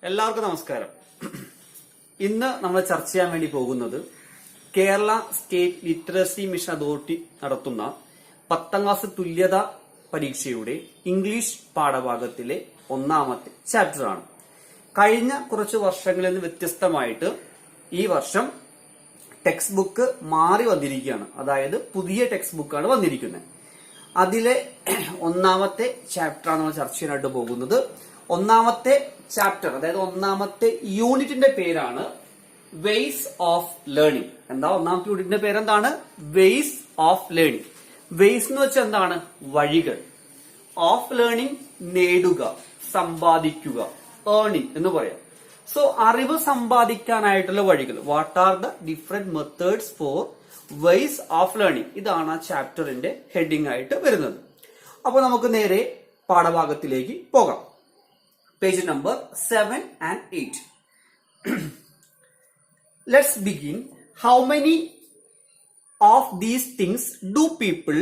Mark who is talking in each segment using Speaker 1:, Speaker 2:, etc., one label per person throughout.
Speaker 1: എല്ലാവർക്കും നമസ്കാരം. ഇന്ന് നമ്മൾ ചർച്ച ചെയ്യാൻ വേണ്ടി പോകുന്നത് Kerala state literacy mission authority നടത്തുന്ന 10ാം ക്ലാസ് തുല്യത പരീക്ഷയുടെ ഇംഗ്ലീഷ് പാഠഭാഗത്തിലെ ഒന്നാമത്തെ ചാപ്റ്ററാണ്. കഴിഞ്ഞ കുറച്ച് വർഷങ്ങളിൽ നിന്ന് വ്യത്യസ്തമായിട്ട് ഈ വർഷം ടെക്സ്റ്റ് ബുക്ക് മാറി വന്നിരിക്കുകയാണ്. അതായത് പുതിയ ടെക്സ്റ്റ് ബുക്കാണ് വന്നിരിക്കുന്നത്. അതിലെ ഒന്നാമത്തെ ചാപ്റ്ററാണ് നമ്മൾ ചർച്ച ചെയ്യാനായിട്ട് പോകുന്നത്. ഒന്നാമത്തെ ചാപ്റ്റർ, അതായത് ഒന്നാമത്തെ യൂണിറ്റിന്റെ പേരാണ് വേസ് ഓഫ് ലേണിംഗ്. എന്താ ഒന്നാമത്തെ യൂണിറ്റിന്റെ പേരെന്താണ്? Vase of learning. വേസ് എന്ന് വെച്ചാൽ എന്താണ്? വഴികൾ. ഓഫ് ലേണിംഗ് നേടുക, സമ്പാദിക്കുക, ഏർണിംഗ് എന്ന് പറയാം. സോ അറിവ് സമ്പാദിക്കാനായിട്ടുള്ള വഴികൾ. What are the different methods for ways of learning? ഇതാണ് ആ ചാപ്റ്ററിന്റെ ഹെഡിങ് ആയിട്ട് വരുന്നത്. അപ്പൊ നമുക്ക് നേരെ പാഠഭാഗത്തിലേക്ക് പോകാം. Page number 7 and 8. Let's begin. How many of these things do people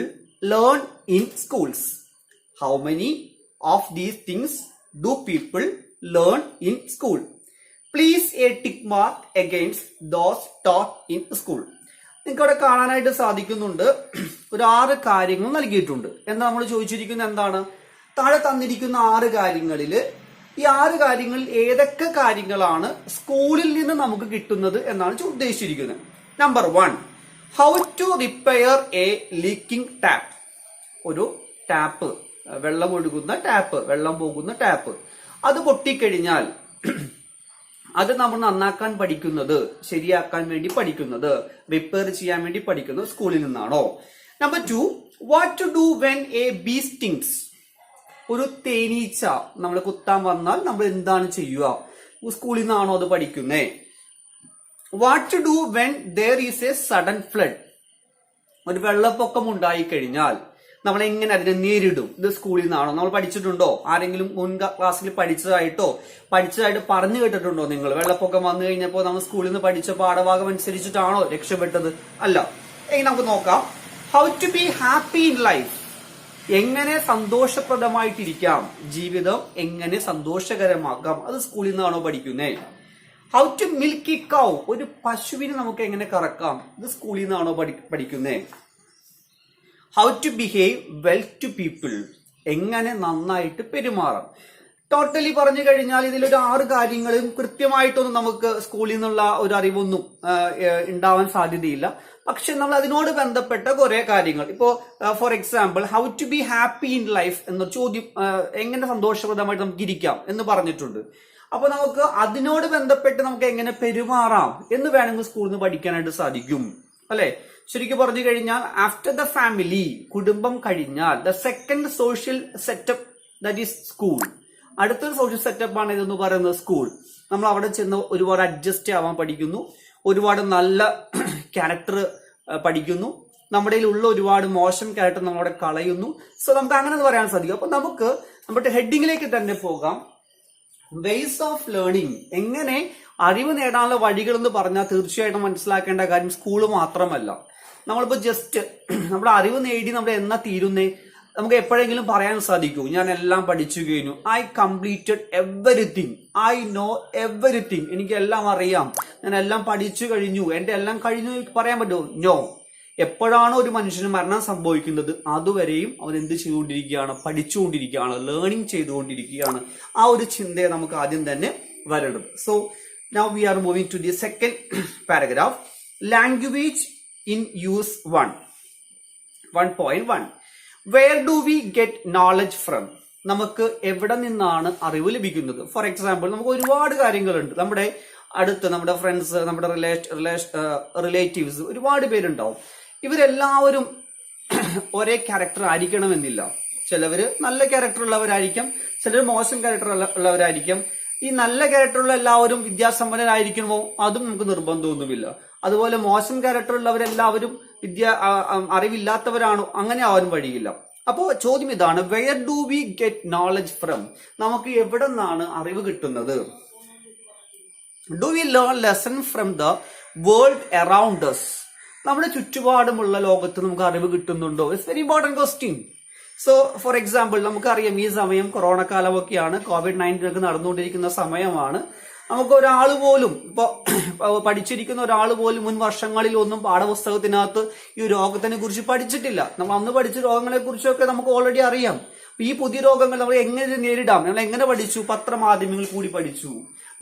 Speaker 1: learn in schools? How many of these things do people learn in school? Please a tick mark against those taught in school. നിങ്ങൾക്ക് അവിടെ കാണാനായിട്ട് സാധിക്കുന്നുണ്ട്. ഒരു 6 കാര്യങ്ങൾ നൽകിയിട്ടുണ്ട്. എന്താ നമ്മൾ ചോദിച്ചിരിക്കുന്നത്? എന്താണ് താഴെ തന്നിരിക്കുന്ന 6 കാര്യങ്ങളില് ഈ 6 കാര്യങ്ങളിൽ ഏതൊക്കെ കാര്യങ്ങളാണ് സ്കൂളിൽ നിന്ന് നമുക്ക് കിട്ടുന്നത് എന്നാണ് ഉദ്ദേശിച്ചിരിക്കുന്നത്. Number 1, how to repair a leaking tap. ഒരു ടാപ്പ്, വെള്ളം ഒഴുകുന്ന ടാപ്പ്, വെള്ളം പോകുന്ന ടാപ്പ്, അത് പൊട്ടിക്കഴിഞ്ഞാൽ അത് നമ്മൾ നന്നാക്കാൻ പഠിക്കുന്നത്, ശരിയാക്കാൻ വേണ്ടി പഠിക്കുന്നത്, റിപ്പയർ ചെയ്യാൻ വേണ്ടി പഠിക്കുന്നത് സ്കൂളിൽ നിന്നാണോ? Number 2, what to do when a bee stings. ഒരു തേനീച്ച നമ്മൾ കുത്താൻ വന്നാൽ നമ്മൾ എന്താണ് ചെയ്യുക? സ്കൂളിൽ നിന്നാണോ അത് പഠിക്കുന്നേ? What to do when there is a sudden flood. ഒരു വെള്ളപ്പൊക്കം ഉണ്ടായി കഴിഞ്ഞാൽ നമ്മൾ എങ്ങനെ അതിനെ നേരിടും? ഇത് സ്കൂളിൽ നിന്നാണോ? നമ്മൾ പഠിച്ചിട്ടുണ്ടോ? ആരെങ്കിലും മുൻ ക്ലാസ്സിൽ പഠിച്ചതായിട്ട് പറഞ്ഞു കേട്ടിട്ടുണ്ടോ നിങ്ങൾ? വെള്ളപ്പൊക്കം വന്നു കഴിഞ്ഞപ്പോൾ നമ്മൾ സ്കൂളിൽ നിന്ന് പഠിച്ച പാഠഭാഗം അനുസരിച്ചിട്ടാണോ രക്ഷപ്പെട്ടത്? അല്ല. ഇനി നമുക്ക് നോക്കാം. How to be happy in life. എങ്ങനെ സന്തോഷപ്രദമായിട്ടിരിക്കാം, ജീവിതം എങ്ങനെ സന്തോഷകരമാക്കാം, അത് സ്കൂളിൽ നിന്നാണോ പഠിക്കുന്നേ? How to milk a cow. ഒരു പശുവിനെ നമുക്ക് എങ്ങനെ കറക്കാം, ഇത് സ്കൂളിൽ നിന്നാണോ പഠിക്കുന്നേ? How to behave well to people. എങ്ങനെ നന്നായിട്ട് പെരുമാറാം. ടോട്ടലി പറഞ്ഞു കഴിഞ്ഞാൽ ഇതിലൊരു 6 കാര്യങ്ങളും കൃത്യമായിട്ടൊന്നും നമുക്ക് സ്കൂളിൽ നിന്നുള്ള ഒരു അറിവൊന്നും ഉണ്ടാവാൻ സാധ്യതയില്ല. പക്ഷെ നമ്മൾ അതിനോട് ബന്ധപ്പെട്ട കുറെ കാര്യങ്ങൾ, ഇപ്പോ for example how to be happy in life എന്ന ചോദ്യം, എങ്ങനെ സന്തോഷപ്രദമായിട്ട് നമുക്ക് ഇരിക്കാം എന്ന് പറഞ്ഞിട്ടുണ്ട്. അപ്പൊ നമുക്ക് അതിനോട് ബന്ധപ്പെട്ട് നമുക്ക് എങ്ങനെ പെരുമാറാം എന്ന് വേണമെങ്കിൽ സ്കൂളിൽ നിന്ന് പഠിക്കാനായിട്ട് സാധിക്കും, അല്ലെ? ശരിക്കും പറഞ്ഞു കഴിഞ്ഞാൽ ആഫ്റ്റർ ദ ഫാമിലി, കുടുംബം കഴിഞ്ഞാൽ the second social setup that is school. അടുത്തൊരു സോഷ്യൽ സെറ്റപ്പ് ആണ് ഇതെന്ന് പറയുന്നത് സ്കൂൾ. നമ്മൾ അവിടെ ചെന്ന് ഒരുപാട് അഡ്ജസ്റ്റ് ആവാൻ പഠിക്കുന്നു, ഒരുപാട് നല്ല ക്യാരക്ടർ പഠിക്കുന്നു, നമ്മുടെ ഉള്ള ഒരുപാട് മോശം ക്യാരക്ടർ നമ്മളവിടെ കളയുന്നു. സോ നമുക്ക് അങ്ങനെ പറയാൻ സാധിക്കും. അപ്പൊ നമുക്ക് നമ്മുടെ ഹെഡിങ്ങിലേക്ക് തന്നെ പോകാം. Vase of learning. എങ്ങനെ അറിവ് നേടാനുള്ള വഴികൾ എന്ന് പറഞ്ഞാൽ തീർച്ചയായിട്ടും മനസ്സിലാക്കേണ്ട കാര്യം സ്കൂള് മാത്രമല്ല. നമ്മളിപ്പോ ജസ്റ്റ് നമ്മുടെ അറിവ് നേടി നമ്മൾ എന്നാ തീരുന്നേ? നമുക്ക് എപ്പോഴെങ്കിലും പറയാൻ സാധിക്കൂ ഞാൻ എല്ലാം പഠിച്ചു കഴിഞ്ഞു, I completed everything, I know everything, എനിക്ക് എല്ലാം അറിയാം, ഞാൻ എല്ലാം പഠിച്ചു കഴിഞ്ഞു, എന്റെ എല്ലാം കഴിഞ്ഞു പറയാൻ പറ്റുമോ? നോ. എപ്പോഴാണോ ഒരു മനുഷ്യന് മരണം സംഭവിക്കുന്നത് അതുവരെയും അവൻ എന്ത് ചെയ്തുകൊണ്ടിരിക്കുകയാണ്? പഠിച്ചുകൊണ്ടിരിക്കുകയാണ്, ലേണിംഗ് ചെയ്തുകൊണ്ടിരിക്കുകയാണ്. ആ ഒരു ചിന്തയെ നമുക്ക് ആദ്യം തന്നെ വരണം. So now we are moving to the second paragraph. Language in use 1.1. Where do we get knowledge from? നമുക്ക് എവിടെ നിന്നാണ് അറിവ് ലഭിക്കുന്നത്? ഫോർ എക്സാമ്പിൾ നമുക്ക് ഒരുപാട് കാര്യങ്ങളുണ്ട്. നമ്മുടെ അടുത്ത് നമ്മുടെ ഫ്രണ്ട്സ്, നമ്മുടെ റിലേറ്റീവ്സ് ഒരുപാട് പേരുണ്ടാവും. ഇവരെല്ലാവരും ഒരേ ക്യാരക്ടർ ആയിരിക്കണമെന്നില്ല. ചിലവര് നല്ല ക്യാരക്ടർ ഉള്ളവരായിരിക്കാം, ചിലർ മോശം ക്യാരക്ടർ ഉള്ളവരായിരിക്കാം. ഈ നല്ല ക്യാരക്ടറുള്ള എല്ലാവരും വിദ്യാസമ്പന്നരായിരിക്കണമോ? അതും നമുക്ക് നിർബന്ധമൊന്നുമില്ല. അതുപോലെ മോശം ക്യാരക്ടർ ഉള്ളവരെല്ലാവരും അറിവില്ലാത്തവരാണോ? അങ്ങനെ ആവാനും വഴിയില്ല. അപ്പോ ചോദ്യം ഇതാണ്, where do we get knowledge from? നമുക്ക് എവിടെ നിന്നാണ് അറിവ് കിട്ടുന്നത്? Do we learn lesson from the world around us? നമ്മുടെ ചുറ്റുപാടുമുള്ള ലോകത്ത് നമുക്ക് അറിവ് കിട്ടുന്നുണ്ടോ? It's very important question. So for example നമുക്കറിയാം ഈ സമയം കൊറോണ കാലമൊക്കെയാണ്, COVID-19 ഒക്കെ നടന്നുകൊണ്ടിരിക്കുന്ന സമയമാണ്. നമുക്ക് ഒരാൾ പോലും ഇപ്പൊ പഠിച്ചിരിക്കുന്ന ഒരാൾ പോലും മുൻ വർഷങ്ങളിൽ ഒന്നും പാഠപുസ്തകത്തിനകത്ത് ഈ രോഗത്തിനെ കുറിച്ച് പഠിച്ചിട്ടില്ല. നമ്മൾ അന്ന് പഠിച്ച രോഗങ്ങളെ കുറിച്ചൊക്കെ നമുക്ക് ഓൾറെഡി അറിയാം. ഈ പുതിയ രോഗങ്ങൾ നമ്മൾ എങ്ങനെ നേരിടാം, നമ്മൾ എങ്ങനെ പഠിച്ചു, പത്രമാധ്യമങ്ങൾ കൂടി പഠിച്ചു,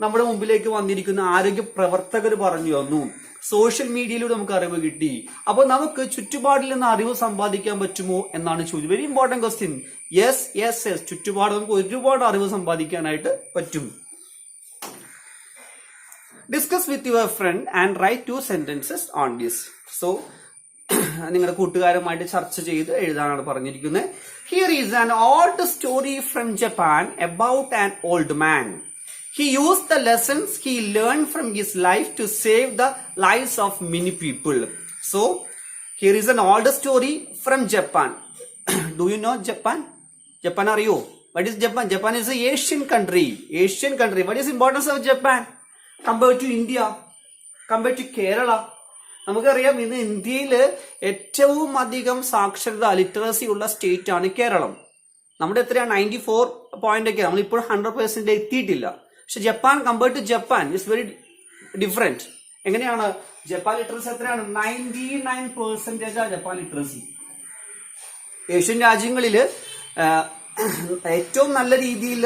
Speaker 1: നമ്മുടെ മുമ്പിലേക്ക് വന്നിരിക്കുന്ന ആരോഗ്യ പ്രവർത്തകർ പറഞ്ഞു തന്നു, സോഷ്യൽ മീഡിയയിലൂടെ നമുക്ക് അറിവ് കിട്ടി. അപ്പൊ നമുക്ക് ചുറ്റുപാടിൽ നിന്ന് അറിവ് സമ്പാദിക്കാൻ പറ്റുമോ എന്നാണ് ചോദ്യം. Very important question. Yes yes yes, ചുറ്റുപാട് നമുക്ക് ഒരുപാട് അറിവ് സമ്പാദിക്കാനായിട്ട് പറ്റും. Discuss with your friend and write 2 sentences on this. So നിങ്ങളുടെ കൂട്ടുകാരുമായിട്ട് ചർച്ച ചെയ്ത് എഴുതാനാണ് പറഞ്ഞിരിക്കുന്നത്. Here is an old story from Japan about an old man. He used the lessons he learned from his life to save the lives of many people. So, here is an old story from Japan. Do you know Japan? Japan, are you? What is Japan? Japan is an Asian country. Asian country. What is the importance of Japan compared to India? Compared to Kerala? നമുക്കറിയാം ഇന്ന് ഇന്ത്യയിൽ ഏറ്റവും അധികം സാക്ഷരത literacy ഉള്ള state ആണ് കേരളം. നമ്മുടെ എത്രയാണ് 94 പോയിന്റ് ഒക്കെ, നമ്മളിപ്പോൾ 100% എത്തിയിട്ടില്ല. പക്ഷെ Japan compared to Japan is very different. എങ്ങനെയാണ് ജപ്പാൻ ലിറ്ററസി എത്രയാണ്? 99% ജപ്പാൻ ലിറ്ററസി. ഏഷ്യൻ രാജ്യങ്ങളിൽ ഏറ്റവും നല്ല രീതിയിൽ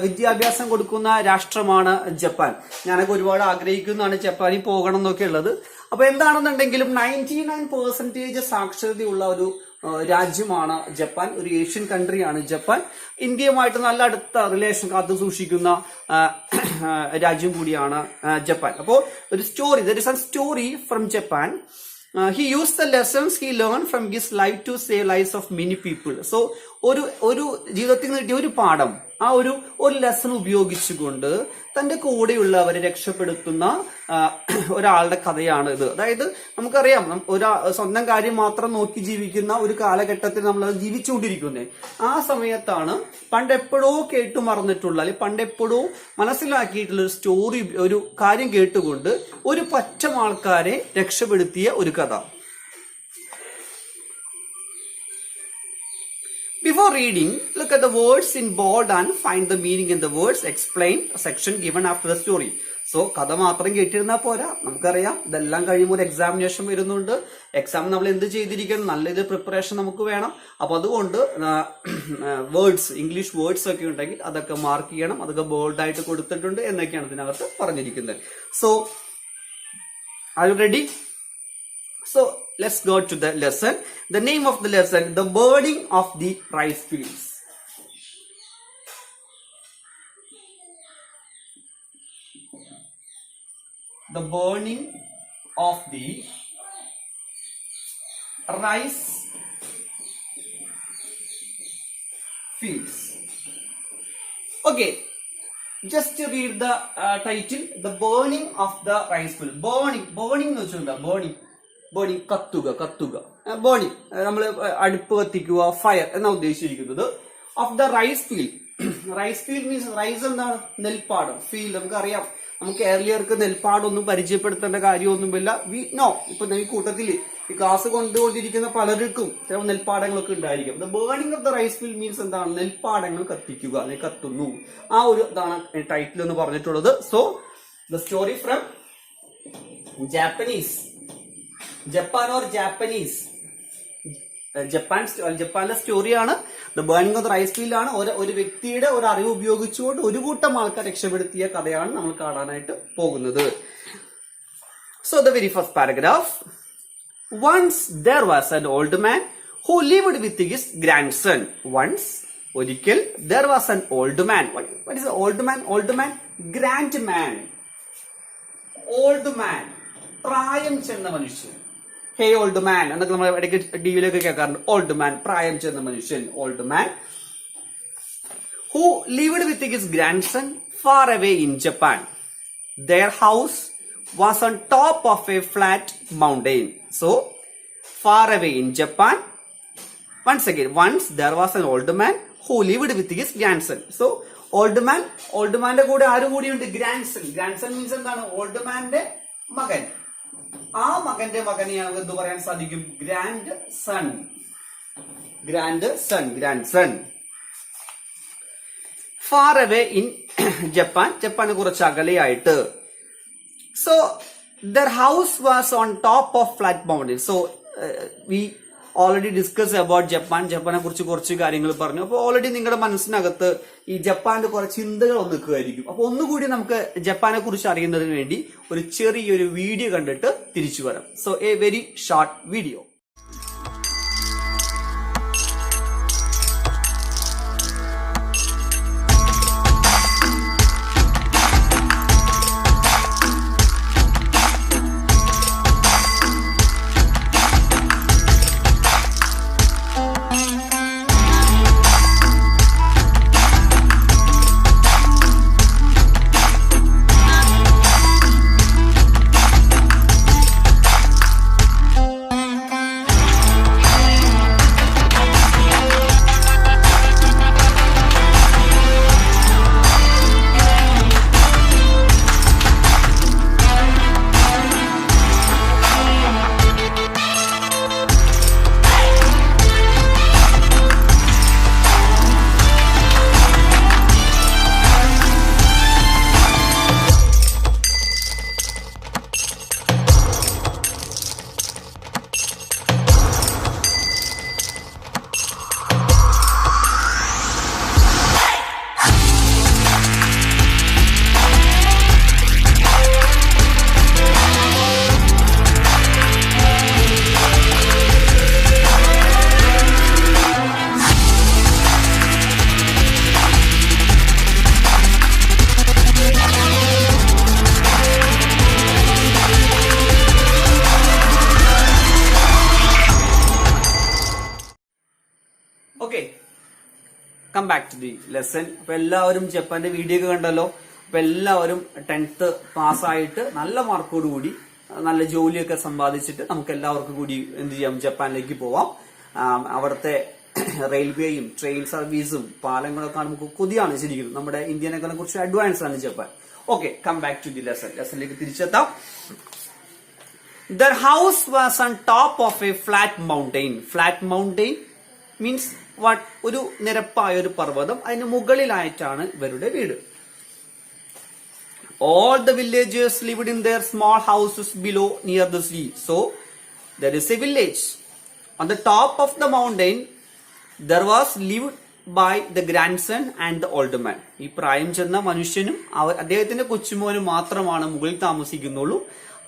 Speaker 1: വിദ്യാഭ്യാസം കൊടുക്കുന്ന രാഷ്ട്രമാണ് ജപ്പാൻ. ഞാനൊക്കെ ഒരുപാട് ആഗ്രഹിക്കുന്നതാണ് ജപ്പാനിൽ പോകണം എന്നൊക്കെ ഉള്ളത്. അപ്പൊ എന്താണെന്നുണ്ടെങ്കിലും 99% സാക്ഷരതയുള്ള ഒരു രാജ്യമാണ് ജപ്പാൻ. ഒരു ഏഷ്യൻ കൺട്രിയാണ് ജപ്പാൻ. ഇന്ത്യയുമായിട്ട് നല്ല അടുത്ത റിലേഷൻ കാത്തു സൂക്ഷിക്കുന്ന രാജ്യം കൂടിയാണ് ജപ്പാൻ. അപ്പോ ഒരു story, there is A story from Japan. He used the lessons he learned from his life to save lives of many people. So, ഒരു ജീവിതത്തിൽ കിട്ടിയ ഒരു പാഠം, ആ ഒരു ലെസൺ ഉപയോഗിച്ചുകൊണ്ട് തന്റെ കൂടെയുള്ളവരെ രക്ഷപ്പെടുത്തുന്ന ഒരാളുടെ കഥയാണ് ഇത്. അതായത് നമുക്കറിയാം, സ്വന്തം കാര്യം മാത്രം നോക്കി ജീവിക്കുന്ന ഒരു കാലഘട്ടത്തിൽ നമ്മൾ ജീവിച്ചുകൊണ്ടിരിക്കുന്നത്. ആ സമയത്താണ് പണ്ടെപ്പോഴോ കേട്ടു മറന്നിട്ടുള്ള, അല്ലെങ്കിൽ പണ്ടെപ്പോഴോ മനസ്സിലാക്കിയിട്ടുള്ള ഒരു സ്റ്റോറി, ഒരു കാര്യം കേട്ടുകൊണ്ട് ഒരു പറ്റം ആൾക്കാരെ രക്ഷപ്പെടുത്തിയ ഒരു കഥ. Before reading, look at the words in bold and find the meaning in the words. Explain a section given after the story. So കഥ മാത്രം കേട്ടിരുന്നാൽ പോരാ, നമുക്കറിയാം ഇതെല്ലാം കഴിയുമ്പോൾ ഒരു എക്സാമിനേഷൻ വരുന്നുണ്ട്. എക്സാം നമ്മൾ എന്ത് ചെയ്തിരിക്കണം, നല്ല ഇത് പ്രിപ്പറേഷൻ നമുക്ക് വേണം. അപ്പൊ അതുകൊണ്ട് വേർഡ്സ്, ഇംഗ്ലീഷ് വേർഡ്സ് ഒക്കെ ഉണ്ടെങ്കിൽ അതൊക്കെ മാർക്ക് ചെയ്യണം. അതൊക്കെ ബോൾഡായിട്ട് കൊടുത്തിട്ടുണ്ട് എന്നൊക്കെയാണ് ഇതിനകത്ത് പറഞ്ഞിരിക്കുന്നത്. So are you ready? So let's go to the lesson. The name of the lesson, The Burning of the Rice Fields. The burning of the rice fields. Okay, just to read the title, The Burning of the Rice Field. Burning എന്ന് വെച്ചാൽ burning, കത്തുക. Burning നമ്മൾ അടുപ്പ് കത്തിക്കുക, fire എന്നാ ഉദ്ദേശിച്ചിരിക്കുന്നത്. Of the rice field. Rice field means, rice എന്താണ്? നെൽപ്പാടം. Field നമുക്കറിയാം, നമുക്ക് കേരളീയർക്ക് നെൽപ്പാടൊന്നും പരിചയപ്പെടുത്തേണ്ട കാര്യമൊന്നുമില്ല. We know. ഇപ്പൊ ഈ കൂട്ടത്തിൽ ഈ ക്ലാസ് കൊണ്ടുകൊണ്ടിരിക്കുന്ന പലർക്കും ചില നെൽപ്പാടങ്ങളൊക്കെ ഉണ്ടായിരിക്കും. The burning of the rice field means എന്താണ്? നെൽപ്പാടങ്ങൾ കത്തിക്കുക, അല്ലെങ്കിൽ കത്തുന്നു. ആ ഒരു ഇതാണ് ടൈറ്റിൽ എന്ന് പറഞ്ഞിട്ടുള്ളത്. So the story from Japan or Japanese. ജപ്പാനിലെ സ്റ്റോറിയാണ്. The burning of the rice field ആണ്. ഒരു വ്യക്തിയുടെ ഒരു അറിവ് ഉപയോഗിച്ചുകൊണ്ട് ഒരു കൂട്ടം ആൾക്കാർ രക്ഷപ്പെടുത്തിയ കഥയാണ് നമ്മൾ കാണാനായിട്ട് പോകുന്നത്. So the very first paragraph. Once there was an old man who lived with his grandson. ഒരിക്കൽ there was an old man. What is old man? Old man, grandman. Old man, പ്രായം ചെന്ന മനുഷ്യൻ. ഹേ ഓൾഡ് മാൻ എന്നൊക്കെ നമ്മൾ ഇടയ്ക്ക് ടിവിയിലൊക്കെ കേൾക്കാറുണ്ട്. Old man, പ്രായം ചെന്ന മനുഷ്യൻ, old man. Who lived with his grandson far away in Japan. Their house was on top of a flat mountain. So, far away in Japan. Once again, once there was an old man who lived with his grandson. So, old man, old manന്റെ കൂടെ ആരും കൂടിയുണ്ട്? Grandson. Grandson means എന്താണ്? Old മാന്റെ മകൻ. ആ മകന്റെ മകനെയാണ് എന്ത് പറയാൻ സാധിക്കും? Grandson. grandson. Far away in Japan കുറച്ച് അകലെയായിട്ട്. So their house was on top of flat mountain. So we already discussed about ജപ്പാനെ കുറിച്ച് കുറച്ച് കാര്യങ്ങൾ പറഞ്ഞു. അപ്പോൾ ഓൾറെഡി നിങ്ങളുടെ മനസ്സിനകത്ത് ഈ ജപ്പാന്റെ കുറച്ച് ചിന്തകൾ നിൽക്കുമായിരിക്കും. അപ്പൊ ഒന്നുകൂടി നമുക്ക് ജപ്പാനെ കുറിച്ച് അറിയുന്നതിന് വേണ്ടി ഒരു ചെറിയൊരു വീഡിയോ കണ്ടിട്ട് തിരിച്ചു വരാം. So a very short video. Okay, come back to the lesson. അപ്പൊ എല്ലാവരും ജപ്പാന്റെ വീഡിയോ ഒക്കെ കണ്ടല്ലോ. അപ്പൊ എല്ലാവരും 10th പാസ്സായിട്ട് നല്ല മാർക്കോടുകൂടി നല്ല ജോലിയൊക്കെ സമ്പാദിച്ചിട്ട് നമുക്ക് എല്ലാവർക്കും കൂടി എന്ത് ചെയ്യാം, ജപ്പാനിലേക്ക് പോവാം. അവിടുത്തെ റെയിൽവേയും ട്രെയിൻ സർവീസും പാലങ്ങളൊക്കെ നമുക്ക് കൊതിയാണ് ശരിക്കും. നമ്മുടെ ഇന്ത്യനെക്കാളും കുറച്ച് അഡ്വാൻസ് ആണ് Japan. Okay, come back to the ലെസണിലേക്ക് തിരിച്ചെത്താം. Their house was on top of a flat mountain. Flat mountain means what? ഒരു നിരപ്പായ ഒരു പർവ്വതം, അതിന് മുകളിലായിട്ടാണ് ഇവരുടെ വീട്. All the villagers lived in their small houses below near the sea. So there is a village. On the top of the mountain there was lived by the grandson and the old man. ഈ പ്രായം ചെന്ന മനുഷ്യനും അദ്ദേഹത്തിന്റെ കൊച്ചുമോനും മാത്രമാണ് മുകളിൽ താമസിക്കുന്നുള്ളൂ.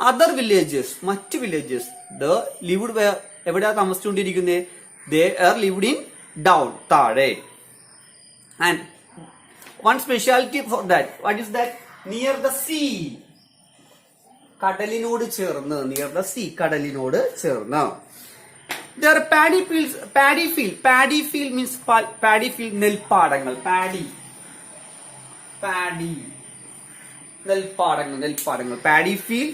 Speaker 1: Other villages, മറ്റ് villages, the lived where എവിടെയാ താമസിച്ചുകൊണ്ടിരിക്കുന്നത്? They are lived in down, താഴെ. And one speciality for that, what is that? Near the sea, കടലിനോട് ചേർന്ന്. Near the sea, കടലിനോട് ചേർന്ന്. There are paddy field means paddy field, നെൽപ്പാടങ്ങൾ. നെൽപ്പാടങ്ങൾ paddy field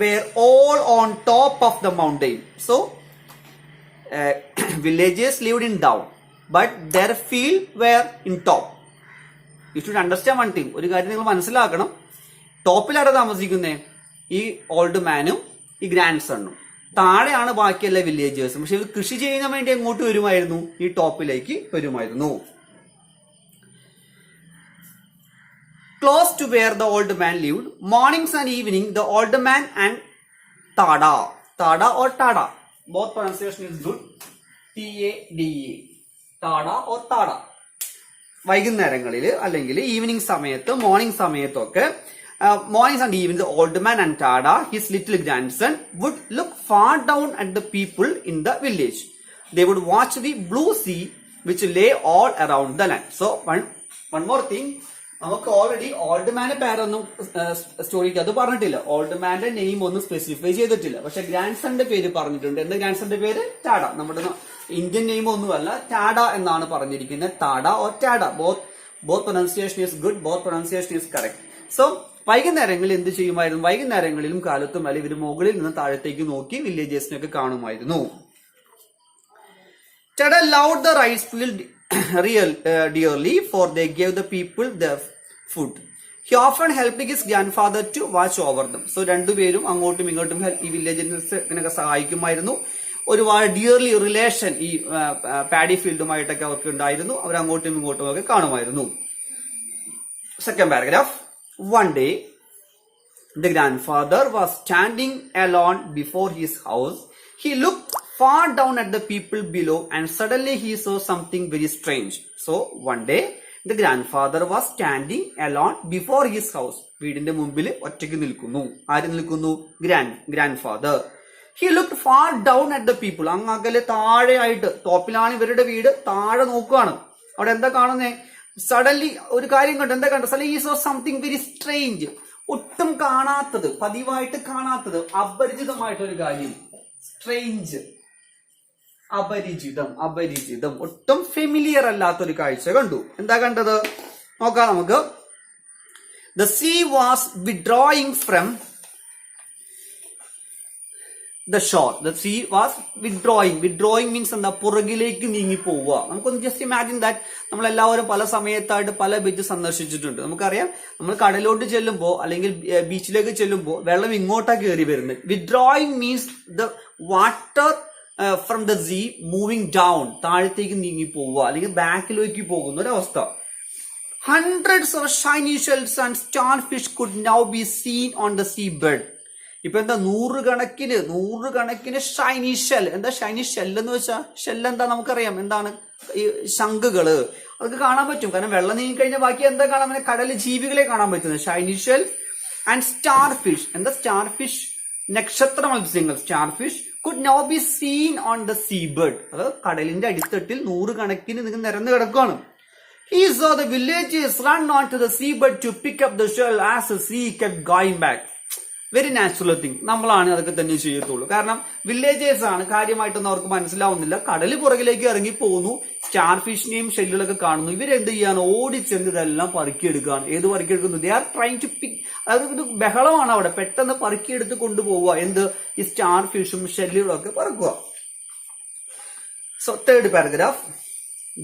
Speaker 1: were all on top of the mountain. So villages lived in down, but their field were in top. You should understand one thing. ഒരു കാര്യം നിങ്ങൾ മനസ്സിലാക്കണം. ടോപ്പിലാണ് താമസിക്കുന്നേ ഈ old മാനും ഈ grand സണ്ണും. താഴെയാണ് ബാക്കിയുള്ള വില്ലേജേഴ്സും. പക്ഷെ ഇവർ കൃഷി ചെയ്യാൻ വേണ്ടി എങ്ങോട്ട് വരുമായിരുന്നു? ഈ ടോപ്പിലേക്ക് വരുമായിരുന്നു. Close to where the old man lived, mornings and evening the old man and Tada or Tada, both pronunciation is good. Tada, Tada or Tada. വൈകുന്നേരങ്ങളിൽ അല്ലെങ്കിൽ ഈവനിങ് സമയത്ത്, മോർണിംഗ് സമയത്തൊക്കെ, mornings and evenings the old man and Tada, his little grandson, would look far down at the people in the village. They would watch the blue sea which lay all around the land. So one more thing, നമുക്ക് already old മാന്റെ പേരൊന്നും സ്റ്റോറിക്ക് അത് പറഞ്ഞിട്ടില്ല. Old മാന്റെ name ഒന്നും specify ചെയ്തിട്ടില്ല. പക്ഷെ grand സന്റെ പേര് പറഞ്ഞിട്ടുണ്ട്. എന്താ ഗ്രാൻഡ് സന്റെ പേര്? ടാഡ. നമ്മുടെ ഇന്ത്യൻ നെയിം ഒന്നുമല്ല, ടാഡ എന്നാണ് പറഞ്ഞിരിക്കുന്നത്. ടാഡ or ടാഡ, both pronunciation is good, both pronunciation is correct. So വൈകുന്നേരങ്ങളിൽ എന്ത് ചെയ്യുമായിരുന്നു? വൈകുന്നേരങ്ങളിലും കാലത്തും അല്ലെ ഇവർ മുകളിൽ നിന്ന് താഴത്തേക്ക് നോക്കി വില്ലേജേഴ്സിനൊക്കെ കാണുമായിരുന്നു. ടാഡ loved the rice field dearly, for they gave the people their food. He often helped his grandfather to watch over them. So രണ്ടുപേരും അങ്ങോട്ടും ഇങ്ങോട്ടും ഈ വില്ലേജിനൊക്കെ സഹായിക്കുമായിരുന്നു. ഒരുപാട് ഡിയർലി റിലേഷൻ ഈ പാഡി ഫീൽഡുമായിട്ടൊക്കെ അവർക്ക് ഉണ്ടായിരുന്നു. അവർ അങ്ങോട്ടും ഇങ്ങോട്ടും ഒക്കെ കാണുമായിരുന്നു. Second paragraph. One day the grandfather was standing alone before his house. He looked far down at the people below and suddenly he saw something very strange. So one day the grandfather was standing alone before his house. വീടിന്റെ മുമ്പിൽ ഒറ്റയ്ക്ക് നിൽക്കുന്നു. ആര് നിൽക്കുന്നു? grandfather. He looked far down at the people. അങ്ങകലെ താഴെയായിട്ട്, ടോപ്പിലാണ് ഇവരുടെ വീട്, താഴെ നോക്കുകയാണ്. അവിടെ എന്താ കാണുന്നേ? സഡൻലി ഒരു കാര്യം കണ്ടു. എന്താ കണ്ടു? Suddenly he saw something very strange. ഒട്ടും കാണാത്തത്, പതിവായിട്ട് കാണാത്തത്, അപരിചിതമായിട്ടൊരു കാര്യം. സ്ട്രേഞ്ച്, അപരിചിതം, ഒട്ടും ഫെമിലിയർ അല്ലാത്തൊരു കാഴ്ച കണ്ടു. എന്താ കണ്ടത്? നോക്കാം നമുക്ക്. The sea was withdrawing from the shore. The sea was withdrawing. Withdrawing means എന്താ? പുറകിലേക്ക് നീങ്ങി പോവുക. നമുക്കൊന്ന് ജസ്റ്റ് ഇമാജിൻ ദാറ്റ് നമ്മളെല്ലാവരും പല സമയത്തായിട്ട് പല ബീച്ച് സന്ദർശിച്ചിട്ടുണ്ട്. നമുക്കറിയാം, നമ്മൾ കടലോട്ട് ചെല്ലുമ്പോൾ അല്ലെങ്കിൽ ബീച്ചിലേക്ക് ചെല്ലുമ്പോൾ വെള്ളം ഇങ്ങോട്ടാ കയറി വരുന്നത്. Withdrawing means the water from the sea moving down, താഴത്തേക്ക് നീങ്ങി പോവുക അല്ലെങ്കിൽ ബാക്കിലേക്ക് പോകുന്ന ഒരവസ്ഥ. Hundreds of shiny shells and starfish could now be seen on the seabed. ഇപ്പൊ എന്താ? നൂറുകണക്കിന് ഷൈനി ഷെൽ. എന്താ ഷൈനി ഷെൽ എന്ന് വെച്ചാൽ? ഷെൽ എന്താ നമുക്കറിയാം, എന്താണ്? ഈ ശംഖുകള്, അതൊക്കെ കാണാൻ പറ്റും. കാരണം വെള്ളം നീങ്ങി കഴിഞ്ഞാൽ ബാക്കി എന്താ കാണാൻ പറ്റും? കടലിൽ ജീവികളെ കാണാൻ പറ്റുന്നത്. Shiny shell and star fish. എന്താ സ്റ്റാർ ഫിഷ്? നക്ഷത്ര മത്സ്യങ്ങൾ. Star fish could now be seen on the seabed. അത് കടലിന്റെ അടിത്തട്ടിൽ നൂറുകണക്കിന് നിങ്ങൾ നിരന്ന് കിടക്കുകയാണ്. He saw the villagers run onto the seabed to pick up the shell as the sea kept going back. Very natural thing. നമ്മളാണ് അതൊക്കെ തന്നെ ചെയ്യത്തുള്ളൂ. കാരണം വില്ലേജേഴ്സ് ആണ്, കാര്യമായിട്ടൊന്നും അവർക്ക് മനസ്സിലാവുന്നില്ല. കടല് പുറകിലേക്ക് ഇറങ്ങി പോകുന്നു, സ്റ്റാർ ഫിഷിനെയും ഷെല്ലുകളൊക്കെ കാണുന്നു. ഇവരെന്ത് ചെയ്യാണ്? ഓടിച്ചെന്ന് ഇതെല്ലാം പറക്കിയെടുക്കുകയാണ്. ഏത് പറക്കിയെടുക്കുന്നു? They are trying to pick. അതായത് ഒരു ബഹളമാണ് അവിടെ. പെട്ടെന്ന് പറക്കിയെടുത്ത് കൊണ്ടുപോവുക. എന്ത്? ഈ സ്റ്റാർ ഫിഷും ഷെല്ലുകളും ഒക്കെ പറക്കുക. So third paragraph.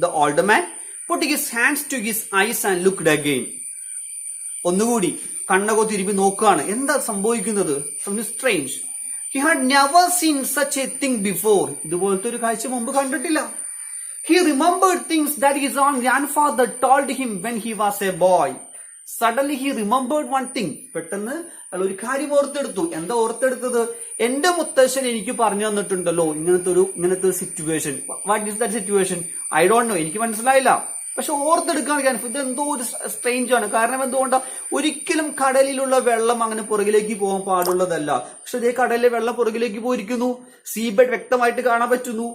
Speaker 1: The old man putting his hands to his eyes and looked again. ഒന്നുകൂടി കണ്ണകോ തിരുമ്പി നോക്കുകയാണ്. എന്താ സംഭവിക്കുന്നത്? Something strange. He had never seen such a thing before. ഇതുപോലത്തെ ഒരു കാഴ്ച മുമ്പ് കണ്ടിട്ടില്ല. He remembered things that his own grandfather told him when he was a boy. Suddenly he remembered one thing. പെട്ടെന്ന് അയാൾ ഒരു കാര്യം ഓർത്തെടുത്തു. എന്താ ഓർത്തെടുത്തത്? എന്റെ മുത്തശ്ശൻ എനിക്ക് പറഞ്ഞു തന്നിട്ടുണ്ടല്ലോ ഇങ്ങനത്തെ ഒരു situation. What is that situation? I don't know. എനിക്ക് മനസ്സിലായില്ല. പക്ഷെ ഓർത്തെടുക്കാൻ ഇത് എന്തോ ഒരു സ്ട്രേഞ്ച് ആണ്. കാരണം എന്തുകൊണ്ടാ? ഒരിക്കലും കടലിലുള്ള വെള്ളം അങ്ങനെ പുറകിലേക്ക് പോകാൻ പാടുള്ളതല്ല. പക്ഷെ ഇതേ കടലിലെ വെള്ളം പുറകിലേക്ക് പോയിരിക്കുന്നു. സീബെഡ് വ്യക്തമായിട്ട് കാണാൻ പറ്റുന്നു.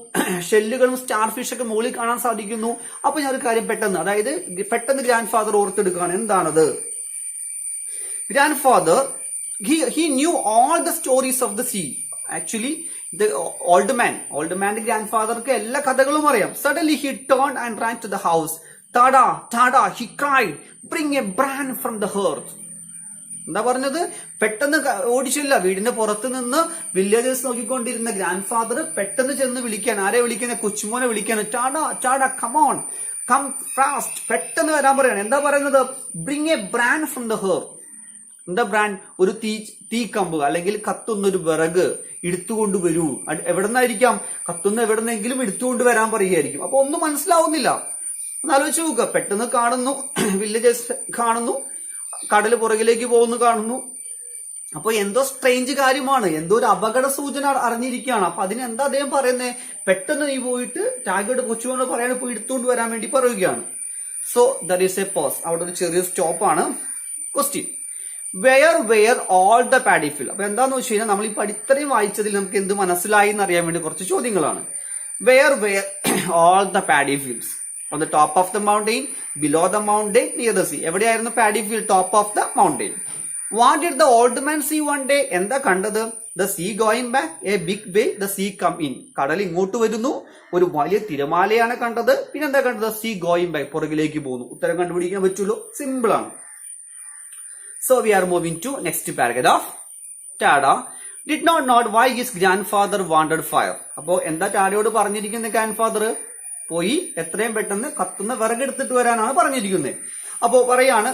Speaker 1: ഷെല്ലുകളും സ്റ്റാർ ഫിഷൊക്കെ മുകളിൽ കാണാൻ സാധിക്കുന്നു. അപ്പൊ ഞാൻ ഒരു കാര്യം പെട്ടെന്ന് ഗ്രാൻഡ് ഫാദർ ഓർത്തെടുക്കുകയാണ്. എന്താണത്? Grandfather he knew all the stories of the sea. Actually the old man grandfather-ക്ക് എല്ലാ കഥകളും അറിയാം. Suddenly he turned and ran to the house. Tada, he cried, bring a brand from the hearth. എന്താ പറഞ്ഞത്? പെട്ടെന്ന് ഓടിച്ചില്ല. വീടിന്റെ പുറത്ത് നിന്ന് villagers നോക്കിക്കൊണ്ടിരുന്ന grand father പെട്ടെന്ന് ചെന്ന് വിളിക്കാൻ. ആരെ വിളിക്കുന്നത്? കൊച്ചുമോനെ വിളിക്കാൻ. ടാഡ കമോൺ, കം ഫാസ്റ്റ്, പെട്ടെന്ന് വരാൻ പറയാണ്. എന്താ പറയുന്നത്? Bring a brand from the hearth. എന്താ ബ്രാൻഡ്? ഒരു തീക്കമ്പ് അല്ലെങ്കിൽ കത്തുന്നൊരു വിറക് എടുത്തുകൊണ്ട് വരൂ. എവിടെന്നായിരിക്കാം? കത്തുന്ന എവിടെന്നെങ്കിലും എടുത്തുകൊണ്ട് വരാൻ പറയുകയായിരിക്കും. അപ്പൊ ഒന്നും മനസ്സിലാവുന്നില്ല. ഒന്ന് ആലോചിച്ച് നോക്കുക. പെട്ടെന്ന് കാണുന്നു, വില്ലേജേഴ്സ് കാണുന്നു, കടല് പുറകിലേക്ക് പോകുന്നു കാണുന്നു. അപ്പൊ എന്തോ സ്ട്രേഞ്ച് കാര്യമാണ്, എന്തോ ഒരു അപകട സൂചന അറിഞ്ഞിരിക്കുകയാണ്. അപ്പൊ അതിനെന്താ അദ്ദേഹം പറയുന്നത്? പെട്ടെന്ന് നീ പോയിട്ട് ടാഗോട് കൊച്ചുകൊണ്ട് പറയാൻ പോയി എടുത്തുകൊണ്ട് വരാൻ വേണ്ടി പറയുകയാണ്. So that is a pause. അവിടെ ഒരു ചെറിയ സ്റ്റോപ്പാണ്. Question: where all the paddy field. അപ്പൊ എന്താന്ന് വെച്ച് കഴിഞ്ഞാൽ നമ്മൾ ഇപ്പൊ ഇത്രയും വായിച്ചതിൽ നമുക്ക് എന്ത് മനസ്സിലായി എന്ന് അറിയാൻ വേണ്ടി കുറച്ച് ചോദ്യങ്ങളാണ്. Where all the paddy fields? On the top of the mountain, below the mountain, near the sea. എവിടെയായിരുന്നു paddy field? Top of the mountain. What did the old man see one day? എന്താ കണ്ടത്? The sea going back, a big wave, the sea come in. കടൽ ഇങ്ങോട്ട് വരുന്നു, ഒരു വലിയ തിരമാലയാണ് കണ്ടത്. പിന്നെ എന്താ കണ്ടത്? സീ ഗോയിങ് ബാക്ക്, പുറകിലേക്ക് പോകുന്നു. ഉത്തരം കണ്ടുപിടിക്കാൻ പറ്റുള്ളൂ, സിമ്പിൾ ആണ്. So we are moving to next paragraph. Tada did not know why his grandfather wanted fire. അപ്പോ എന്താ ടാഡയോട് പറഞ്ഞിരിക്കുന്നത്? ഗ്രാൻഡ് ഫാദർ പോയി എത്രയും പെട്ടെന്ന് കത്തുന്ന വിറകെടുത്തിട്ട് വരാനാണ് പറഞ്ഞിരിക്കുന്നത്. അപ്പോ പറയാണ്,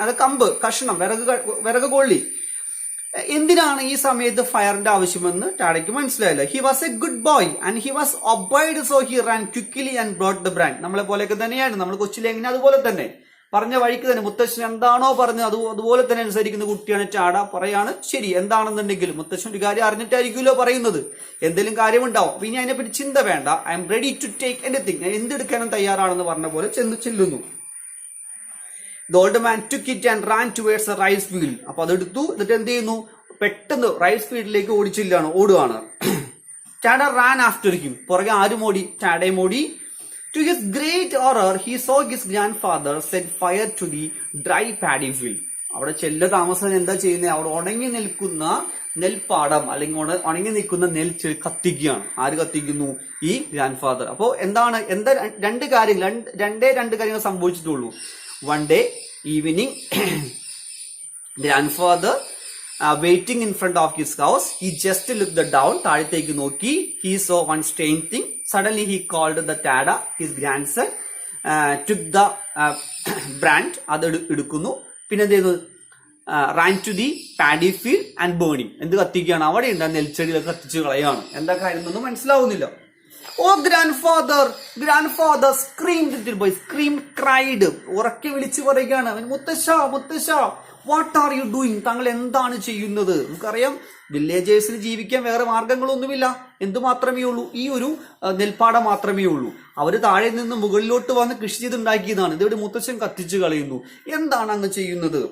Speaker 1: അത് കമ്പ്, കഷ്ണം, വിറക് കൊള്ളി. എന്തിനാണ് ഈ സമയത്ത് ഫയറിന്റെ ആവശ്യമെന്ന് ടാഡയ്ക്ക് മനസ്സിലായില്ല. He was A good boy and he was abided, so he Rann quickly and brought the brand. നമ്മളെ പോലെയൊക്കെ തന്നെയാണ്, നമ്മൾ കൊച്ചിലെ എങ്ങനെ അതുപോലെ തന്നെ പറഞ്ഞ വഴിക്ക് തന്നെ മുത്തശ്ശൻ എന്താണോ പറഞ്ഞത് അതുപോലെ തന്നെ അനുസരിക്കുന്ന കുട്ടിയാണ് ടാഡ. പറയാണ് ശരി, എന്താണെന്നുണ്ടെങ്കിലും മുത്തശ്ശൻ ഒരു കാര്യം അറിഞ്ഞിട്ടായിരിക്കുമല്ലോ പറയുന്നത്, എന്തെങ്കിലും കാര്യമുണ്ടാവും. അപ്പൊ ഇനി അതിനെപ്പറ്റി ചിന്ത വേണ്ട, I am ready to take anything, ഞാൻ എന്തെടുക്കാനും തയ്യാറാണെന്ന് പറഞ്ഞ പോലെ ചെല്ലുന്നു. The old man took it and ran towards the rice field. അപ്പൊ അതെടുത്തു, എന്നിട്ട് എന്ത് ചെയ്യുന്നു, പെട്ടെന്ന് റൈസ് ഫീൽഡിലേക്ക് ഓടുകയാണ്. ടാഡ റാൻ ആഫ്റ്റർ ഹിം, പുറകെ ആരും ഓടി, ടാഡയും ഓടി. To his great horror, he saw his grandfather set fire to the dry paddy field. അവിടെ താമസം എന്താ ചെയ്യുന്നത്, അവിടെ ഉണങ്ങി നിൽക്കുന്ന നെൽപ്പാടം അല്ലെങ്കിൽ ഉണങ്ങി നിൽക്കുന്ന നെൽ കത്തിക്കുകയാണ്. ആര് കത്തിക്കുന്നു, ഈ ഗ്രാൻഡ് ഫാദർ. അപ്പോ എന്താ രണ്ട് കാര്യങ്ങൾ സംഭവിച്ചിട്ടുള്ളൂ. One day evening, grandfather waiting in front of his house, he just looked down, താഴത്തേക്ക് നോക്കി. He saw one strange thing. Suddenly he called the Tada, his grandson, took the brand, അത് എടുക്കുന്നു. പിന്നെ എന്ത് ചെയ്യുന്നു, ran to the paddy field and burning. എന്ത് കത്തിക്കുകയാണ്, അവിടെ ഉണ്ട് നെൽച്ചെടികളൊക്കെ കത്തിച്ചു കളയാണ്. എന്താ കാര്യം എന്നൊന്നും മനസ്സിലാവുന്നില്ല. Oh, grandfather screamed, little boy cried. ഉറക്കെ വിളിച്ചു പറയുകയാണ്, മുത്തശ്ശ, വാട്ട് ആർ യു ഡൂയിങ്, താങ്കൾ എന്താണ് ചെയ്യുന്നത്? നമുക്കറിയാം, വില്ലേജേഴ്സിന് ജീവിക്കാൻ വേറെ മാർഗങ്ങളൊന്നുമില്ല. എന്തു മാത്രമേ ഉള്ളൂ, ഈ ഒരു നെൽപ്പാടം മാത്രമേ ഉള്ളൂ. അവര് താഴെ നിന്ന് മുകളിലോട്ട് വന്ന് കൃഷി ചെയ്തുണ്ടാക്കിയതാണ്. ഇതിവിടെ മുത്തശ്ശൻ കത്തിച്ചു കളയുന്നു. എന്താണ് അങ്ങ് ചെയ്യുന്നത്?